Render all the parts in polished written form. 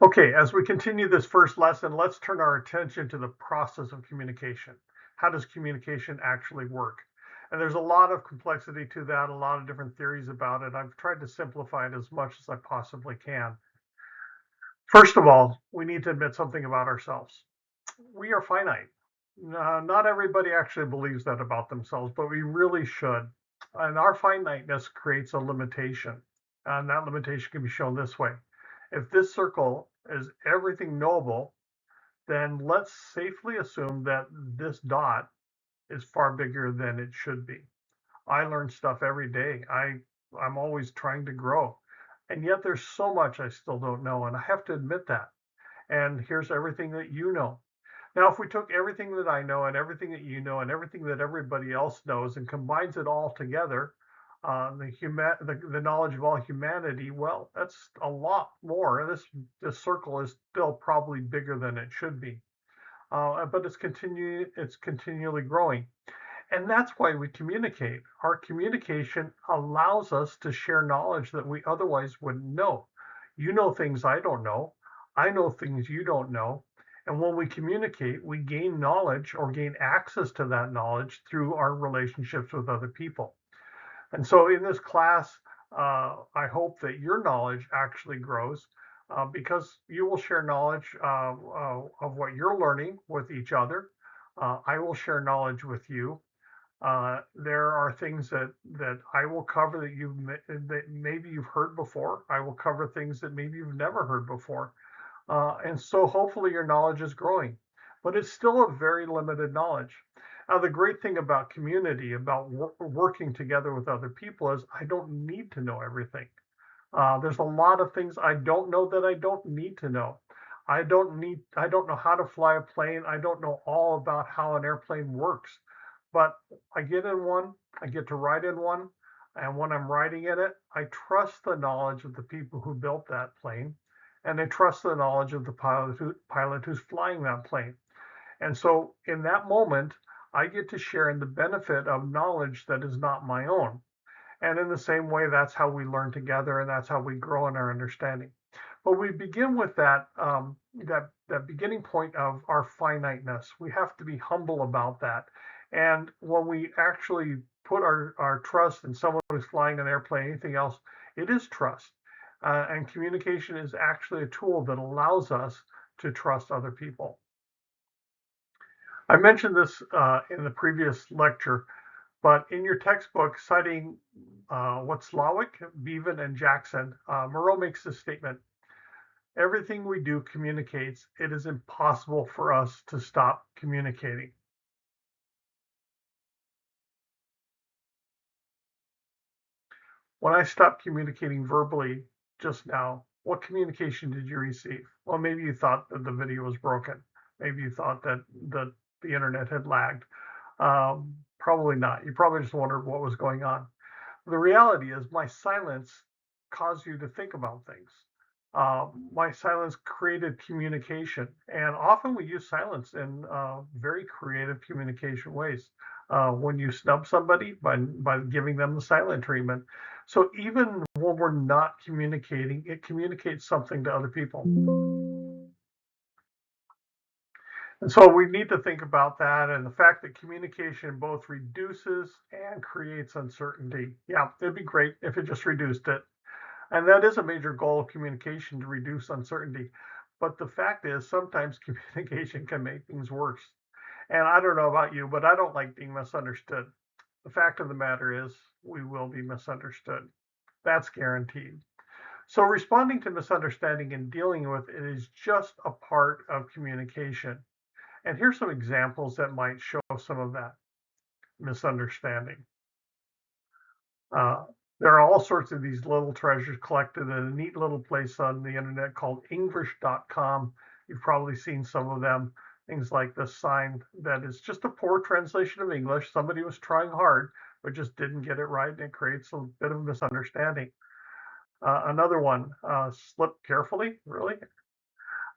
Okay, as we continue this first lesson, let's turn our attention to the process of communication. How does communication actually work? And there's a lot of complexity to that, a lot of different theories about it. I've tried to simplify it as much as I possibly can. First of all, we need to admit something about ourselves. We are finite. Not everybody actually believes that about themselves, but we really should. And our finiteness creates a limitation. And that limitation can be shown this way. If this circle is everything knowable, then let's safely assume that this dot is far bigger than it should be. I learn stuff every day. I'm always trying to grow. And yet there's so much I still don't know, and I have to admit that. And here's everything that you know. Now, if we took everything that I know and everything that you know and everything that everybody else knows and combines it all together, the knowledge of all humanity, well, that's a lot more. This circle is still probably bigger than it should be, but it's continually growing, and that's why we communicate. Our communication allows us to share knowledge that we otherwise wouldn't know. You know things I don't know. I know things you don't know. And when we communicate, we gain knowledge or gain access to that knowledge through our relationships with other people. And so in this class, I hope that your knowledge actually grows because you will share knowledge of what you're learning with each other. I will share knowledge with you. There are things that I will cover that maybe you've heard before. I will cover things that maybe you've never heard before. And so hopefully your knowledge is growing, but it's still a very limited knowledge. Now, the great thing about community, about working together with other people, is I don't need to know everything. There's a lot of things I don't know that I don't need to know. I don't know how to fly a plane. I don't know all about how an airplane works, but I get in one, I get to ride in one. And when I'm riding in it, I trust the knowledge of the people who built that plane. And I trust the knowledge of the pilot who's flying that plane. And so in that moment, I get to share in the benefit of knowledge that is not my own. And in the same way, that's how we learn together, and that's how we grow in our understanding. But we begin with that beginning point of our finiteness. We have to be humble about that. And when we actually put our trust in someone who's flying an airplane, anything else, it is trust. And communication is actually a tool that allows us to trust other people. I mentioned this in the previous lecture, but in your textbook, citing Watzlawick, Bevan, and Jackson, Moreau makes this statement: everything we do communicates. It is impossible for us to stop communicating. When I stopped communicating verbally just now, what communication did you receive? Well, maybe you thought that the video was broken. Maybe you thought that the internet had lagged. Probably not. You probably just wondered what was going on. The reality is my silence caused you to think about things. My silence created communication, and often we use silence in very creative communication ways. When you snub somebody by giving them the silent treatment. So even when we're not communicating, it communicates something to other people. And so we need to think about that and the fact that communication both reduces and creates uncertainty. Yeah, it'd be great if it just reduced it. And that is a major goal of communication, to reduce uncertainty. But the fact is, sometimes communication can make things worse. And I don't know about you, but I don't like being misunderstood. The fact of the matter is, we will be misunderstood. That's guaranteed. So responding to misunderstanding and dealing with it is just a part of communication. And here's some examples that might show some of that misunderstanding. There are all sorts of these little treasures collected in a neat little place on the internet called English.com. You've probably seen some of them. Things like this sign that is just a poor translation of English. Somebody was trying hard, but just didn't get it right, and it creates a bit of a misunderstanding. Another one, slip carefully, really?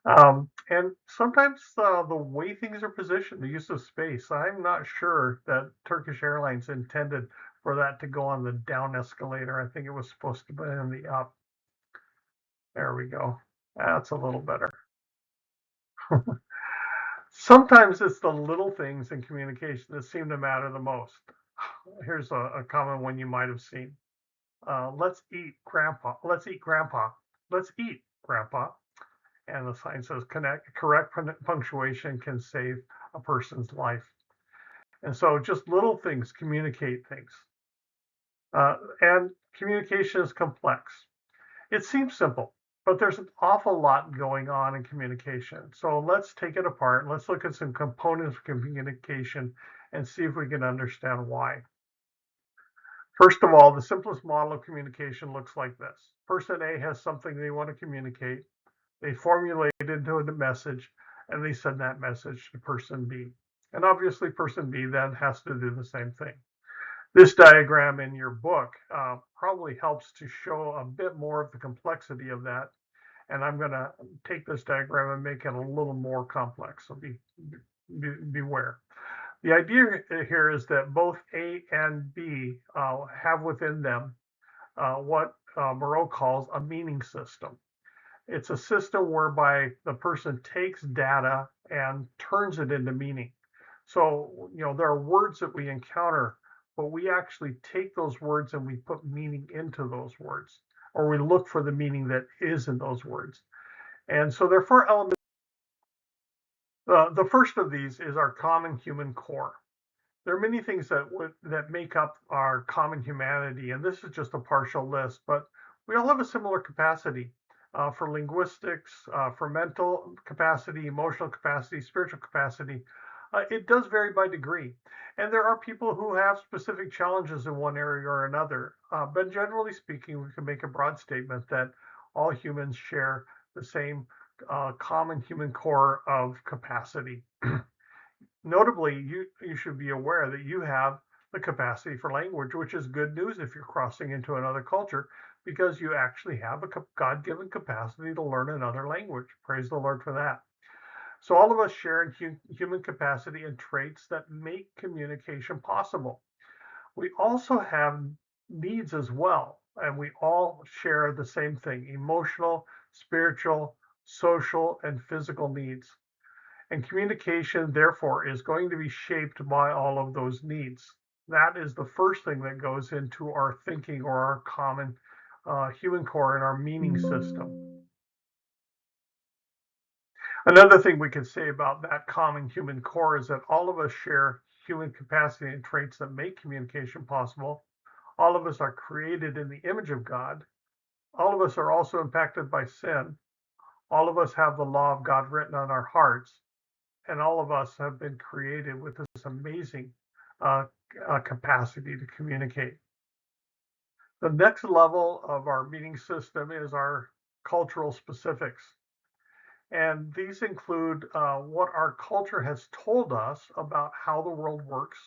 And sometimes the way things are positioned, the use of space, I'm not sure that Turkish Airlines intended for that to go on the down escalator. I think it was supposed to be in the up. There we go. That's a little better. Sometimes it's the little things in communication that seem to matter the most. Here's a common one you might have seen. Let's eat, Grandpa. Let's eat, Grandpa. Let's eat, Grandpa. And the sign says, correct punctuation can save a person's life. And so just little things communicate things. And communication is complex. It seems simple, but there's an awful lot going on in communication. So let's take it apart. Let's look at some components of communication and see if we can understand why. First of all, the simplest model of communication looks like this. Person A has something they want to communicate. They formulate it into a message, and they send that message to person B. And obviously, person B then has to do the same thing. This diagram in your book probably helps to show a bit more of the complexity of that. And I'm going to take this diagram and make it a little more complex. So beware. The idea here is that both A and B have within them what Moreau calls a meaning system. It's a system whereby the person takes data and turns it into meaning. So, there are words that we encounter, but we actually take those words and we put meaning into those words, or we look for the meaning that is in those words. And so there are 4 elements. The first of these is our common human core. There are many things that make up our common humanity, and this is just a partial list, but we all have a similar capacity for linguistics, for mental capacity, emotional capacity, spiritual capacity. It does vary by degree, and there are people who have specific challenges in one area or another. But generally speaking, we can make a broad statement that all humans share the same common human core of capacity. Notably, you should be aware that you have the capacity for language, which is good news if you're crossing into another culture, because you actually have a God-given capacity to learn another language. Praise the Lord for that. So all of us share in human capacity and traits that make communication possible. We also have needs as well, and we all share the same thing: emotional, spiritual, social, and physical needs. And communication, therefore, is going to be shaped by all of those needs. That is the first thing that goes into our thinking or our common human core and our meaning system. Another thing we can say about that common human core is that all of us share human capacity and traits that make communication possible. All of us are created in the image of God. All of us are also impacted by sin. All of us have the law of God written on our hearts. And all of us have been created with this amazing capacity to communicate. The next level of our meaning system is our cultural specifics. And these include what our culture has told us about how the world works,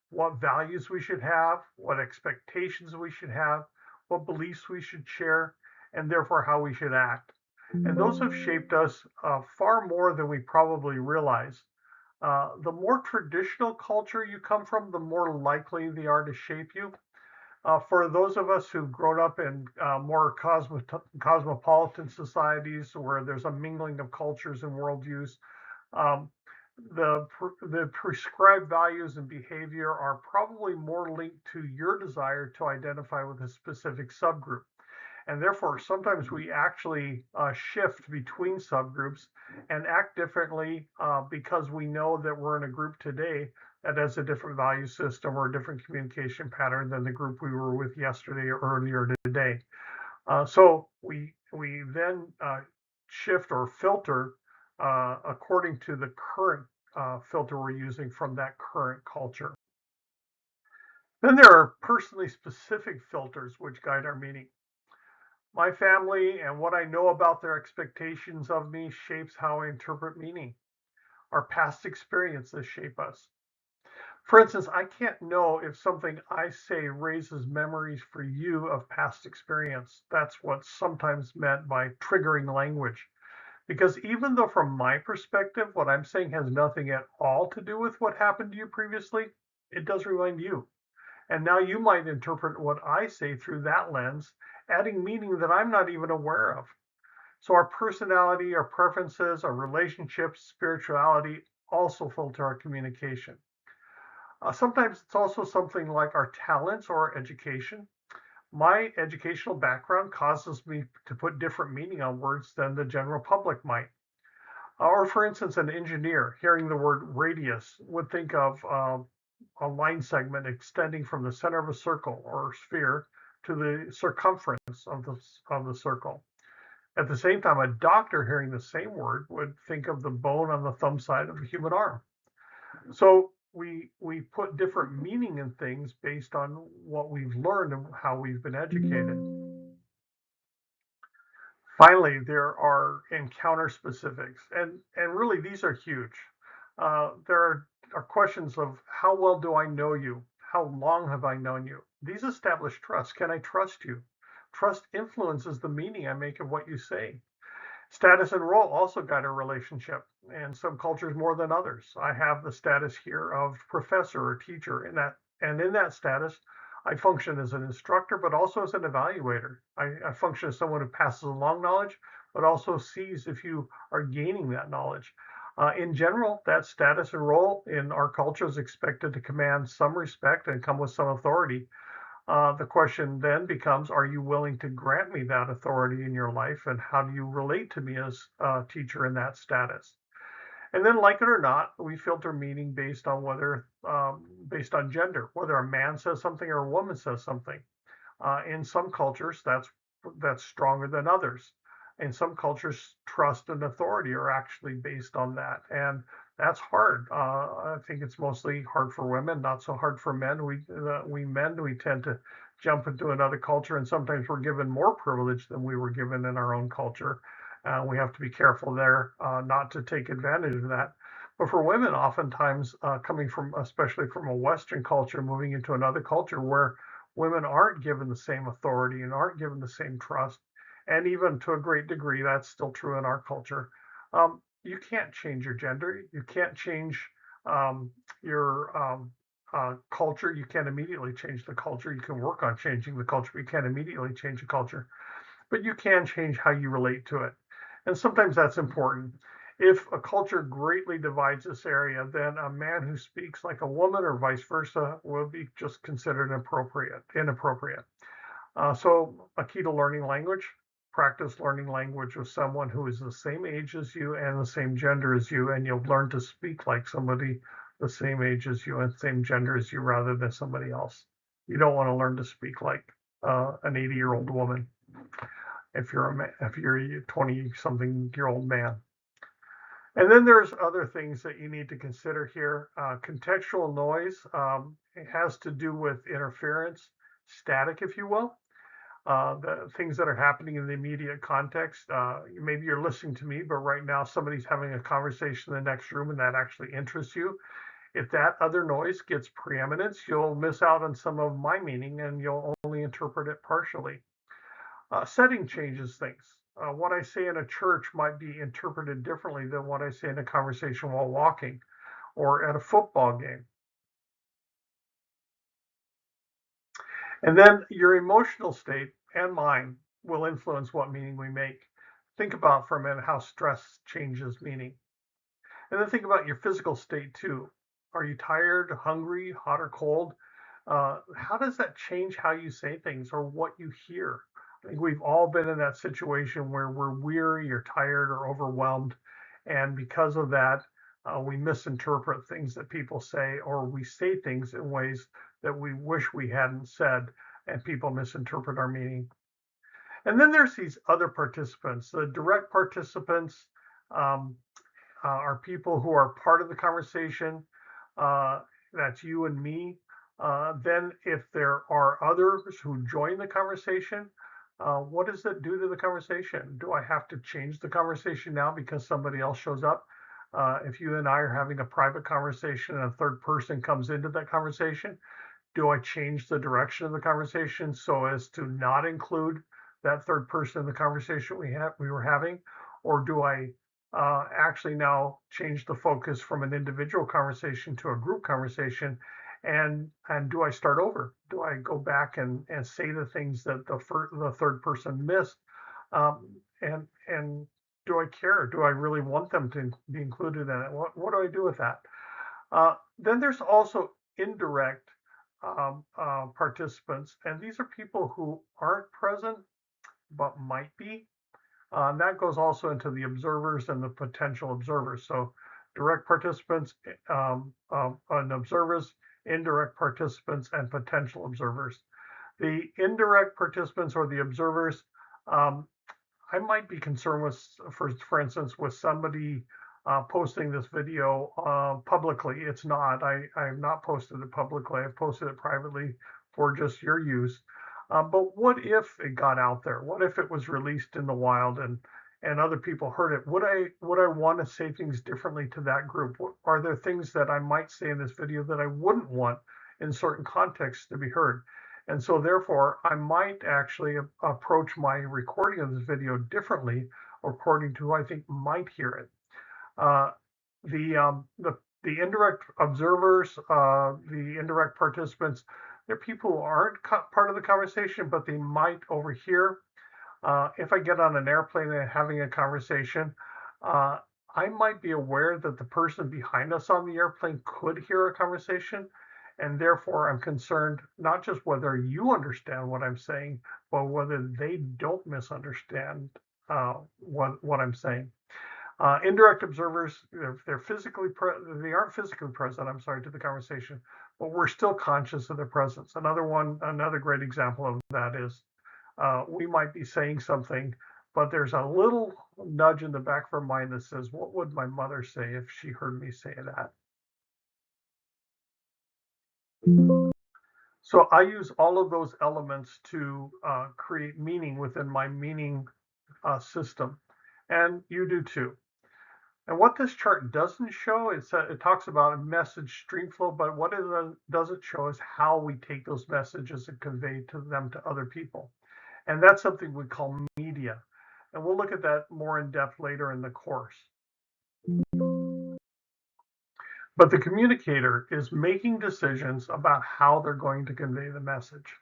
what values we should have, what expectations we should have, what beliefs we should share, and therefore how we should act. And those have shaped us far more than we probably realize. The more traditional culture you come from, the more likely they are to shape you. For those of us who've grown up in more cosmopolitan societies where there's a mingling of cultures and worldviews, um, the prescribed values and behavior are probably more linked to your desire to identify with a specific subgroup. And therefore, sometimes we actually shift between subgroups and act differently because we know that we're in a group today that has a different value system or a different communication pattern than the group we were with yesterday or earlier today. So we then shift or filter according to the current filter we're using from that current culture. Then there are personally specific filters which guide our meaning. My family and what I know about their expectations of me shapes how I interpret meaning. Our past experiences shape us. For instance, I can't know if something I say raises memories for you of past experience. That's what's sometimes meant by triggering language. Because even though from my perspective, what I'm saying has nothing at all to do with what happened to you previously, it does remind you. And now you might interpret what I say through that lens, adding meaning that I'm not even aware of. So our personality, our preferences, our relationships, spirituality also filter our communication. Sometimes it's also something like our talents or our education. My educational background causes me to put different meaning on words than the general public might. Or, for instance, an engineer hearing the word radius would think of a line segment extending from the center of a circle or sphere to the circumference of the circle. At the same time, a doctor hearing the same word would think of the bone on the thumb side of a human arm. So we put different meaning in things based on what we've learned and how we've been educated. Finally, there are encounter specifics, and really these are huge. There are questions of how well do I know you? How long have I known you? These establish trust. Can I trust you? Trust influences the meaning I make of what you say. Status and role also guide a relationship, and some cultures more than others. I have the status here of professor or teacher, and in that status, I function as an instructor, but also as an evaluator. I function as someone who passes along knowledge, but also sees if you are gaining that knowledge. In general, that status and role in our culture is expected to command some respect and come with some authority. The question then becomes, are you willing to grant me that authority in your life? And how do you relate to me as a teacher in that status? And then, like it or not, we filter meaning based on based on gender, whether a man says something or a woman says something. In some cultures, that's stronger than others. In some cultures, trust and authority are actually based on that, and that's hard. I think it's mostly hard for women, not so hard for men. We men, we tend to jump into another culture, and sometimes we're given more privilege than we were given in our own culture. We have to be careful there not to take advantage of that. But for women, oftentimes coming from, especially from a Western culture, moving into another culture where women aren't given the same authority and aren't given the same trust, and even to a great degree, that's still true in our culture. You can't change your gender. You can't change your culture. You can't immediately change the culture. You can work on changing the culture, but you can't immediately change the culture. But you can change how you relate to it. And sometimes that's important. If a culture greatly divides this area, then a man who speaks like a woman or vice versa will be just considered inappropriate. So a key to learning language, practice learning language with someone who is the same age as you and the same gender as you, and you'll learn to speak like somebody the same age as you and same gender as you rather than somebody else. You don't want to learn to speak like an 80-year-old woman if you're a 20-something-year-old man. And then there's other things that you need to consider here. Contextual noise it has to do with interference, static, if you will. The things that are happening in the immediate context. Maybe you're listening to me, but right now somebody's having a conversation in the next room and that actually interests you. If that other noise gets preeminence, you'll miss out on some of my meaning and you'll only interpret it partially. Setting changes things. What I say in a church might be interpreted differently than what I say in a conversation while walking or at a football game. And then your emotional state and mine will influence what meaning we make. Think about for a minute how stress changes meaning. And then think about your physical state too. Are you tired, hungry, hot or cold? How does that change how you say things or what you hear? I think we've all been in that situation where we're weary or tired or overwhelmed. And because of that, we misinterpret things that people say, or we say things in ways that we wish we hadn't said, and people misinterpret our meaning. And then there's these other participants. The direct participants um, are people who are part of the conversation. That's you and me. Then, if there are others who join the conversation, what does it do to the conversation? Do I have to change the conversation now because somebody else shows up? If you and I are having a private conversation and a third person comes into that conversation, do I change the direction of the conversation so as to not include that third person in the conversation we were having, or do I actually now change the focus from an individual conversation to a group conversation? And do I start over? Do I go back and say the things that the third person missed? Um, and do I care? Do I really want them to be included in it? What do I do with that? Then there's also indirect participants, and these are people who aren't present but might be. And that goes also into the observers and the potential observers. So direct participants and observers, indirect participants, and potential observers. The indirect participants or the observers, um, I might be concerned with, for instance, with somebody posting this video publicly. It's not. I have not posted it publicly. I've posted it privately for just your use. But what if it got out there? What if it was released in the wild and other people heard it? Would I want to say things differently to that group? Are there things that I might say in this video that I wouldn't want in certain contexts to be heard? And so therefore, I might actually approach my recording of this video differently according to who I think might hear it. Uh, the indirect observers, the indirect participants, they're people who aren't part of the conversation, but they might overhear. If I get on an airplane and having a conversation, uh, I might be aware that the person behind us on the airplane could hear a conversation. And therefore, I'm concerned not just whether you understand what I'm saying, but whether they don't misunderstand what I'm saying. Indirect observers, they're they aren't physically present, I'm sorry, to the conversation, but we're still conscious of their presence. Another great example of that is we might be saying something, but there's a little nudge in the back of our mind that says, what would my mother say if she heard me say that? So I use all of those elements to create meaning within my meaning system, and you do too. And what this chart doesn't show is that it talks about a message stream flow, but what it doesn't show is how we take those messages and convey them to other people. And that's something we call media. And we'll look at that more in depth later in the course. But the communicator is making decisions about how they're going to convey the message.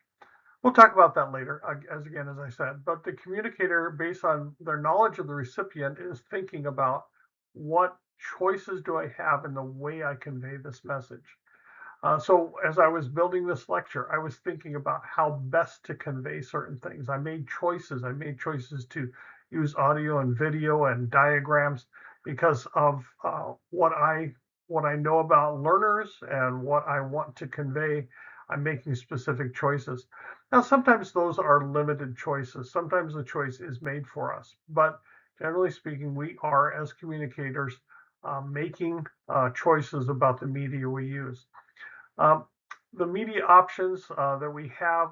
We'll talk about that later, as I said. But the communicator, based on their knowledge of the recipient, is thinking about what choices do I have in the way I convey this message. So as I was building this lecture, I was thinking about how best to convey certain things. I made choices. I made choices to use audio and video and diagrams because of what I know about learners and what I want to convey. I'm making specific choices. Now, sometimes those are limited choices. Sometimes the choice is made for us. But generally speaking, we are, as communicators, making choices about the media we use. The media options that we have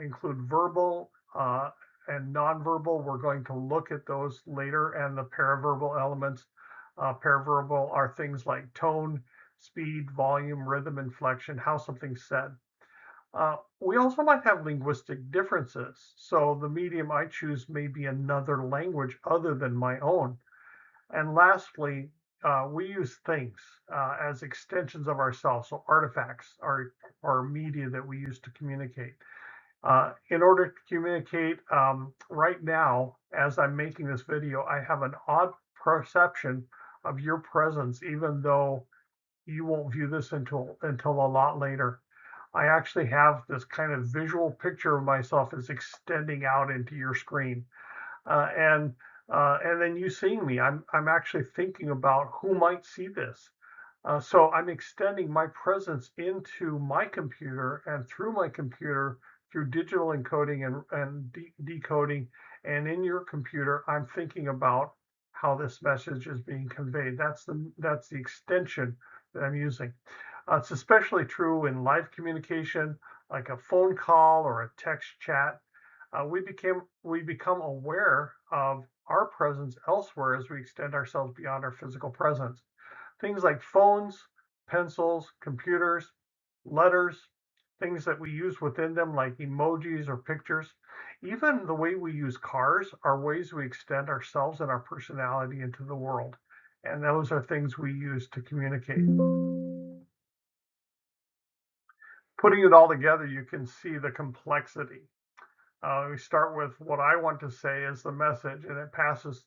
include verbal and nonverbal. We're going to look at those later, and the paraverbal elements. Paraverbal are things like tone, speed, volume, rhythm, inflection, how something's said. We also might have linguistic differences. So the medium I choose may be another language other than my own. And lastly, we use things as extensions of ourselves. So artifacts are media that we use to communicate. In order to communicate, right now, as I'm making this video, I have an odd perception of your presence, even though you won't view this until a lot later. I actually have this kind of visual picture of myself as extending out into your screen. And then you seeing me, I'm actually thinking about who might see this. So I'm extending my presence into my computer and through my computer through digital encoding and decoding. And in your computer, I'm thinking about how this message is being conveyed. That's the extension that I'm using. It's especially true in live communication, like a phone call or a text chat. We become aware of our presence elsewhere as we extend ourselves beyond our physical presence. Things like phones, pencils, computers, letters, things that we use within them like emojis or pictures. Even the way we use cars are ways we extend ourselves and our personality into the world. And those are things we use to communicate. Putting it all together, you can see the complexity. We start with what I want to say as the message, and it passes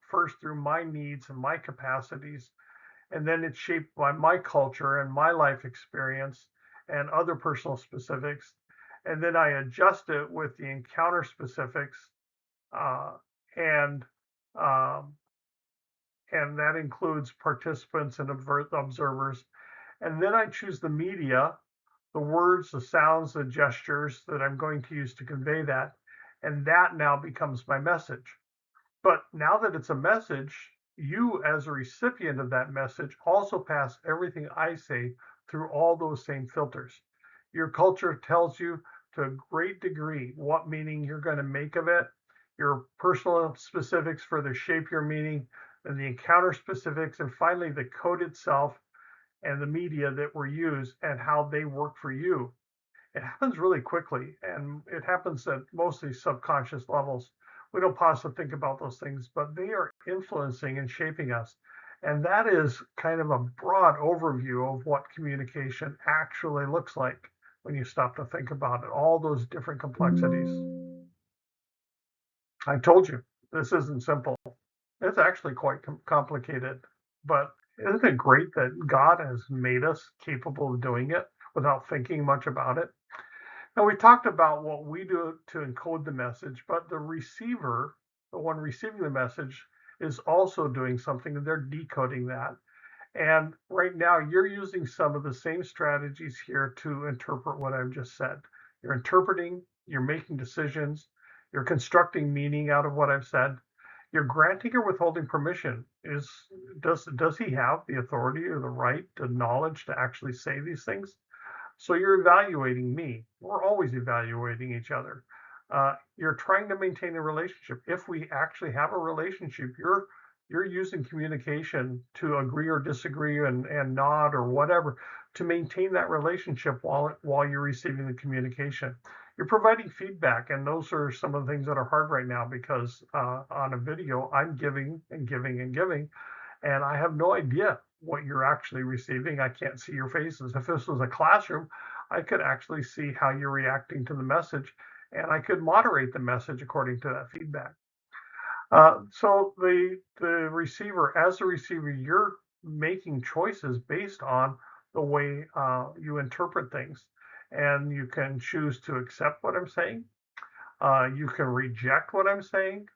first through my needs and my capacities, and then it's shaped by my culture and my life experience and other personal specifics. And then I adjust it with the encounter specifics, uh, and um, and that includes participants and observers. And then I choose the media, the words, the sounds, the gestures that I'm going to use to convey that. And that now becomes my message. But now that it's a message, you as a recipient of that message also pass everything I say through all those same filters. Your culture tells you to a great degree what meaning you're going to make of it. Your personal specifics further shape your meaning, and the encounter specifics, and finally the code itself and the media that were used and how they work for you. It happens really quickly, and it happens at mostly subconscious levels. We don't pause to think about those things, but they are influencing and shaping us. And that is kind of a broad overview of what communication actually looks like when you stop to think about it, all those different complexities. I told you, this isn't simple. It's actually quite complicated, but isn't it great that God has made us capable of doing it without thinking much about it? Now, we talked about what we do to encode the message, but the receiver, the one receiving the message, is also doing something. They're decoding that. And right now, you're using some of the same strategies here to interpret what I've just said. You're interpreting, you're making decisions, you're constructing meaning out of what I've said. You're granting or withholding permission. Does he have the authority or the right, the knowledge to actually say these things? So you're evaluating me. We're always evaluating each other. You're trying to maintain a relationship. If we actually have a relationship, you're using communication to agree or disagree and nod or whatever to maintain that relationship while you're receiving the communication. You're providing feedback, and those are some of the things that are hard right now because on a video, I'm giving and giving and giving, and I have no idea what you're actually receiving. I can't see your faces. If this was a classroom, I could actually see how you're reacting to the message, and I could moderate the message according to that feedback. So the receiver, as a receiver, you're making choices based on the way you interpret things, and you can choose to accept what I'm saying. You can reject what I'm saying.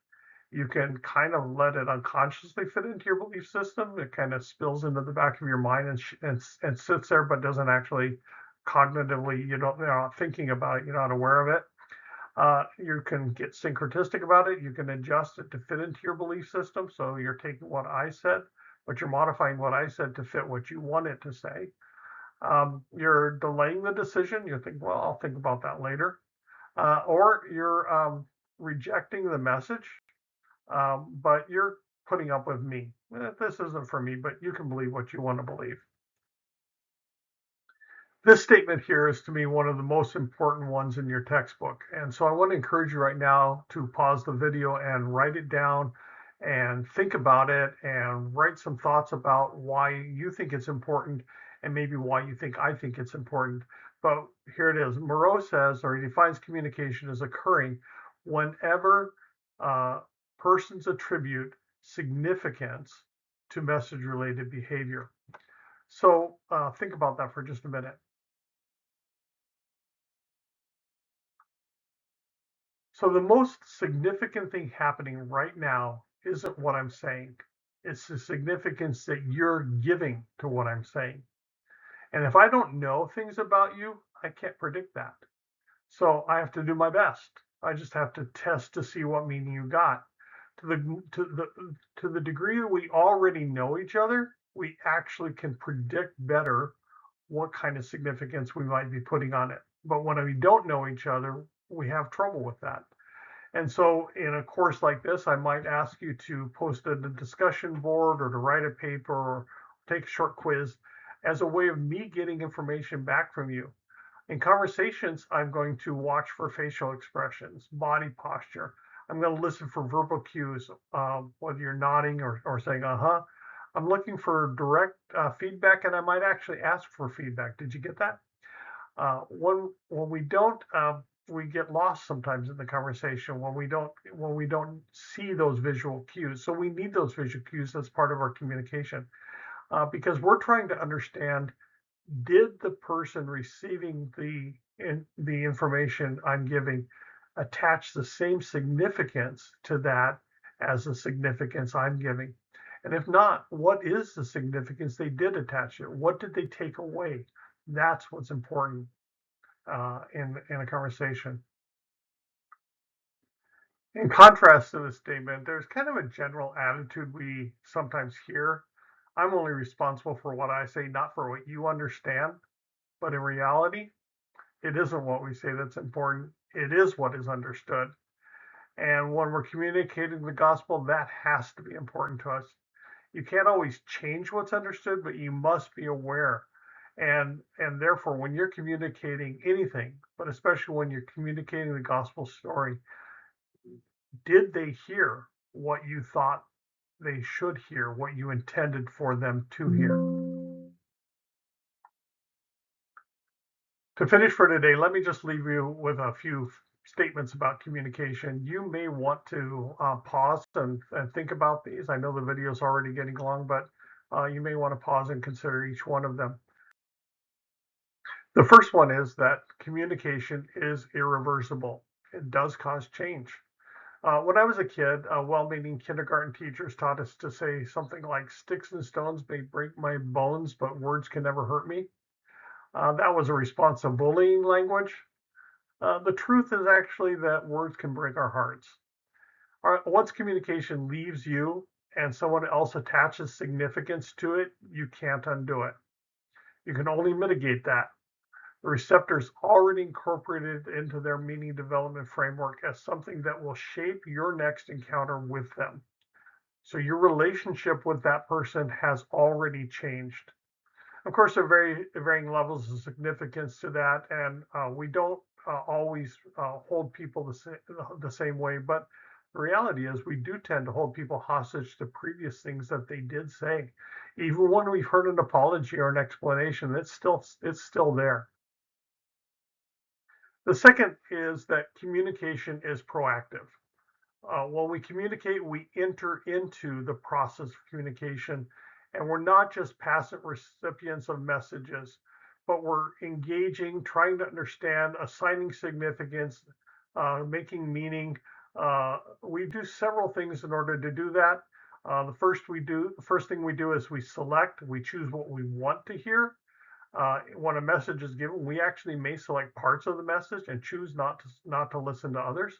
You can kind of let it unconsciously fit into your belief system. It kind of spills into the back of your mind and sits there, but doesn't actually cognitively, you're not thinking about it, you're not aware of it. You can get syncretistic about it. You can adjust it to fit into your belief system. So you're taking what I said, but you're modifying what I said to fit what you want it to say. You're delaying the decision. You think, well, I'll think about that later. Or you're rejecting the message, but you're putting up with me. This isn't for me, but you can believe what you want to believe. This statement here is to me one of the most important ones in your textbook. And so I want to encourage you right now to pause the video and write it down and think about it and write some thoughts about why you think it's important and maybe why you think I think it's important. But here it is. Moreau says, or he defines communication as occurring whenever persons attribute significance to message related behavior. So think about that for just a minute. So the most significant thing happening right now isn't what I'm saying. It's the significance that you're giving to what I'm saying. And if I don't know things about you, I can't predict that. So I have to do my best. I just have to test to see what meaning you got. To the degree that we already know each other, we actually can predict better what kind of significance we might be putting on it. But when we don't know each other, we have trouble with that. And so in a course like this, I might ask you to post a discussion board or to write a paper or take a short quiz as a way of me getting information back from you. In conversations, I'm going to watch for facial expressions, body posture. I'm going to listen for verbal cues, whether you're nodding or saying, uh-huh. I'm looking for direct feedback, and I might actually ask for feedback. Did you get that? When we don't we get lost sometimes in the conversation when we don't see those visual cues. So we need those visual cues as part of our communication, because we're trying to understand, did the person receiving the information I'm giving attach the same significance to that as the significance I'm giving? And if not, what is the significance they did attach it? What did they take away? That's what's important in a conversation. In contrast to this statement, there's kind of a general attitude we sometimes hear. I'm only responsible for what I say, not for what you understand. But in reality, it isn't what we say that's important. It is what is understood. And when we're communicating the gospel, that has to be important to us. You can't always change what's understood, but you must be aware. And therefore, when you're communicating anything, but especially when you're communicating the gospel story, did they hear what you thought they should hear, what you intended for them to hear? To finish for today, let me just leave you with a few statements about communication. You may want to pause and think about these. I know the video is already getting long, but you may want to pause and consider each one of them. The first one is that communication is irreversible. It does cause change. When I was a kid, well-meaning kindergarten teachers taught us to say something like, "Sticks and stones may break my bones, but words can never hurt me." That was a response to bullying language. The truth is actually that words can break our hearts. Once communication leaves you and someone else attaches significance to it, you can't undo it. You can only mitigate that. The receptor's already incorporated into their meaning development framework as something that will shape your next encounter with them. So your relationship with that person has already changed. Of course, there are varying levels of significance to that, and we don't always hold people the same way. But the reality is, we do tend to hold people hostage to previous things that they did say, even when we've heard an apology or an explanation. It's still there. The second is that communication is proactive. When we communicate, we enter into the process of communication, and we're not just passive recipients of messages, but we're engaging, trying to understand, assigning significance, making meaning. We do several things in order to do that. The first thing we do is we choose what we want to hear. When a message is given, we actually may select parts of the message and choose not to listen to others.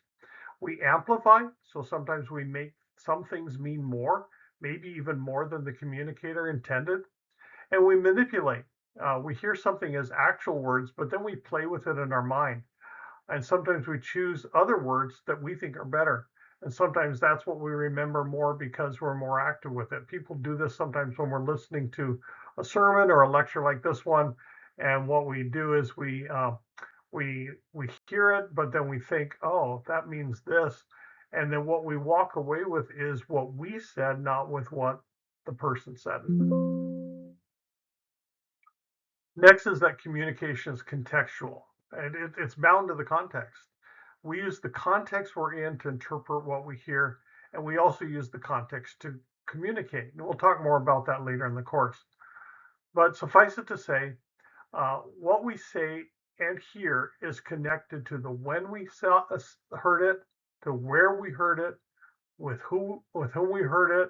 We amplify, so sometimes we make some things mean more, maybe even more than the communicator intended. And we manipulate. We hear something as actual words, but then we play with it in our mind. And sometimes we choose other words that we think are better. And sometimes that's what we remember more because we're more active with it. People do this sometimes when we're listening to a sermon or a lecture like this one. And what we do is we hear it, but then we think, oh, that means this. And then what we walk away with is what we said, not with what the person said. Next is that communication is contextual, and it's bound to the context. We use the context we're in to interpret what we hear, and we also use the context to communicate. And we'll talk more about that later in the course. But suffice it to say, what we say and hear is connected to the when we heard it, to where we heard it, with whom we heard it,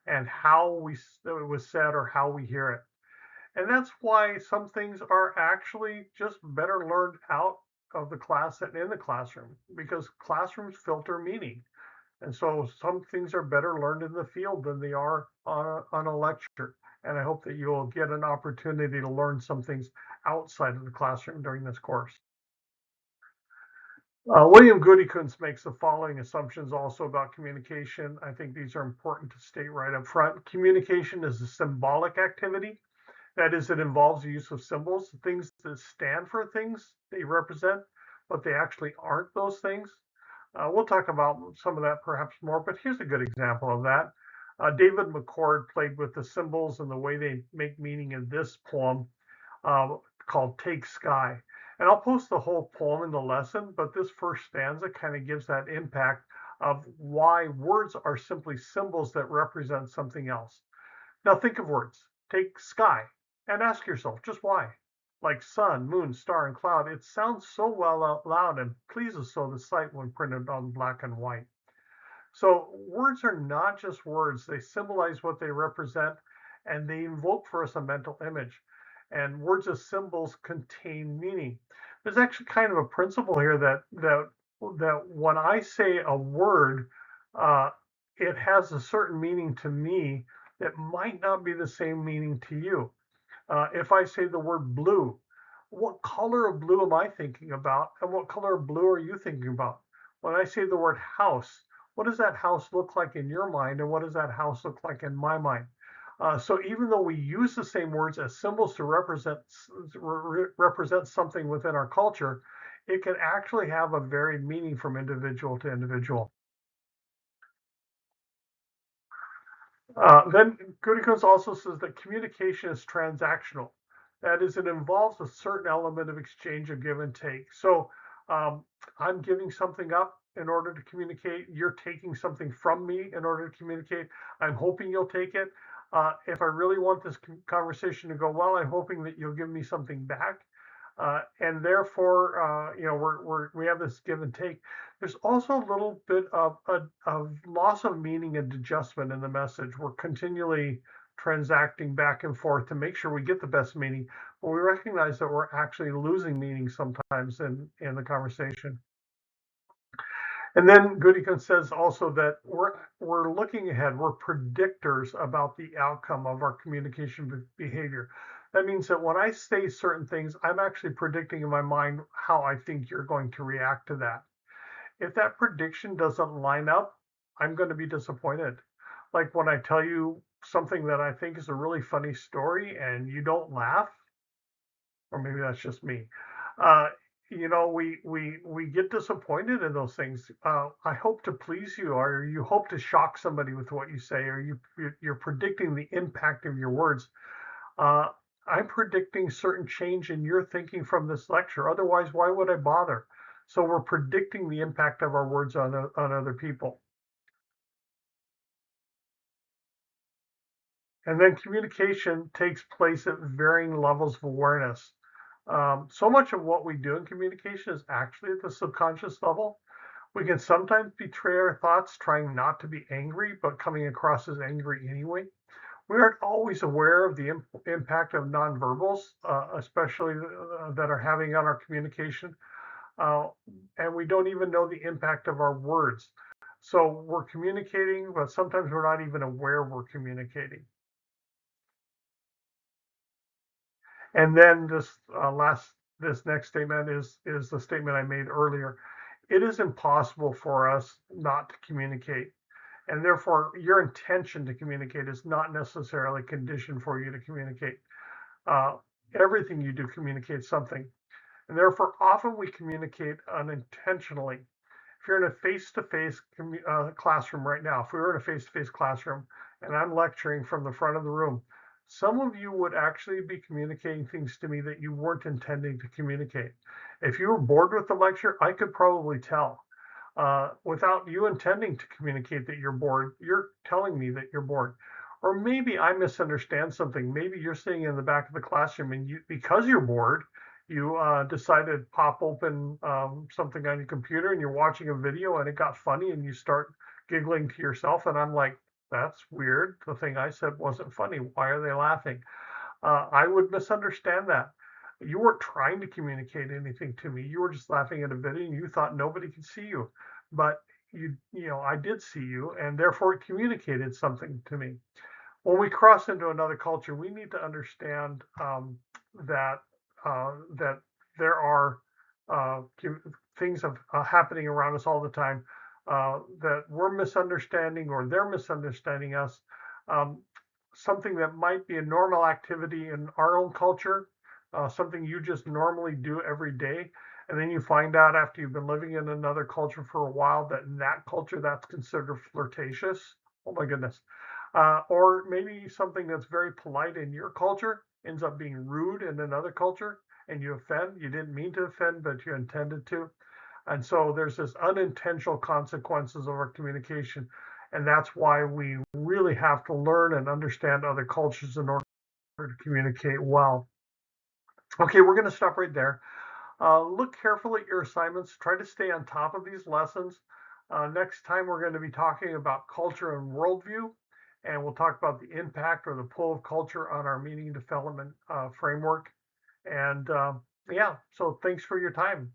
and how it was said or how we hear it. And that's why some things are actually just better learned out of the class than in the classroom, because classrooms filter meaning. And so some things are better learned in the field than they are on a lecture. And I hope that you'll get an opportunity to learn some things outside of the classroom during this course. William Goody-Kunst makes the following assumptions also about communication. I think these are important to state right up front. Communication is a symbolic activity. That is, it involves the use of symbols, things that stand for things they represent, but they actually aren't those things. We'll talk about some of that perhaps more, but here's a good example of that. David McCord played with the symbols and the way they make meaning in this poem called Take Sky. And I'll post the whole poem in the lesson, but this first stanza kind of gives that impact of why words are simply symbols that represent something else. Now think of words. Take sky and ask yourself just why. Like sun, moon, star, and cloud, it sounds so well out loud and pleases so the sight when printed on black and white. So words are not just words, they symbolize what they represent and they invoke for us a mental image. And words as symbols contain meaning. There's actually kind of a principle here that when I say a word, uh, it has a certain meaning to me that might not be the same meaning to you. If I say the word blue, what color of blue am I thinking about? And what color of blue are you thinking about? When I say the word house, what does that house look like in your mind? And what does that house look like in my mind? So even though we use the same words as symbols to represent something within our culture, it can actually have a varied meaning from individual to individual. Then Gutikos also says that communication is transactional. That is, it involves a certain element of exchange of give and take. So um, I'm giving something up in order to communicate. You're taking something from me in order to communicate. I'm hoping you'll take it. If I really want this conversation to go well, I'm hoping that you'll give me something back. And therefore, we have this give and take. There's also a little bit of loss of meaning and adjustment in the message. We're continually transacting back and forth to make sure we get the best meaning, but we recognize that we're actually losing meaning sometimes in the conversation. And then Goodicon says also that we're looking ahead, we're predictors about the outcome of our communication behavior. That means that when I say certain things, I'm actually predicting in my mind how I think you're going to react to that. If that prediction doesn't line up, I'm going to be disappointed. Like when I tell you something that I think is a really funny story and you don't laugh, or maybe that's just me. Uh, we get disappointed in those things. I hope to please you, or you hope to shock somebody with what you say, or you're predicting the impact of your words. Uh, I'm predicting certain change in your thinking from this lecture. Otherwise, why would I bother? So we're predicting the impact of our words on other people. And then communication takes place at varying levels of awareness. So much of what we do in communication is actually at the subconscious level. We can sometimes betray our thoughts trying not to be angry, but coming across as angry anyway. We aren't always aware of the impact of nonverbals, especially that are having on our communication. Uh, and we don't even know the impact of our words. So we're communicating, but sometimes we're not even aware we're communicating. And then this next statement is the statement I made earlier. It is impossible for us not to communicate, and therefore your intention to communicate is not necessarily conditioned for you to communicate. Uh, Everything you do communicates something, and therefore often we communicate unintentionally. If you're in a face-to-face classroom right now, if we were in a face-to-face classroom and I'm lecturing from the front of the room, some of you would actually be communicating things to me that you weren't intending to communicate. If you were bored with the lecture, I could probably tell. Without you intending to communicate that you're bored, you're telling me that you're bored. Or maybe I misunderstand something. Maybe you're sitting in the back of the classroom and because you're bored, you decided to pop open something on your computer and you're watching a video and it got funny and you start giggling to yourself. And I'm like, that's weird. The thing I said wasn't funny. Why are they laughing? I would misunderstand that. You weren't trying to communicate anything to me. You were just laughing at a video and you thought nobody could see you. But I did see you and therefore it communicated something to me. When we cross into another culture, we need to understand that that there are things happening around us all the time that we're misunderstanding or they're misunderstanding us. Um, Something that might be a normal activity in our own culture, something you just normally do every day, and then you find out after you've been living in another culture for a while that in that culture that's considered flirtatious. Oh my goodness. Or maybe something that's very polite in your culture ends up being rude in another culture, and you offend. You didn't mean to offend, but you intended to. And so there's this unintentional consequences of our communication. And that's why we really have to learn and understand other cultures in order to communicate well. Okay, we're going to stop right there. Look carefully at your assignments. Try to stay on top of these lessons. Next time, we're going to be talking about culture and worldview, and we'll talk about the impact or the pull of culture on our meaning development framework. And yeah, so thanks for your time.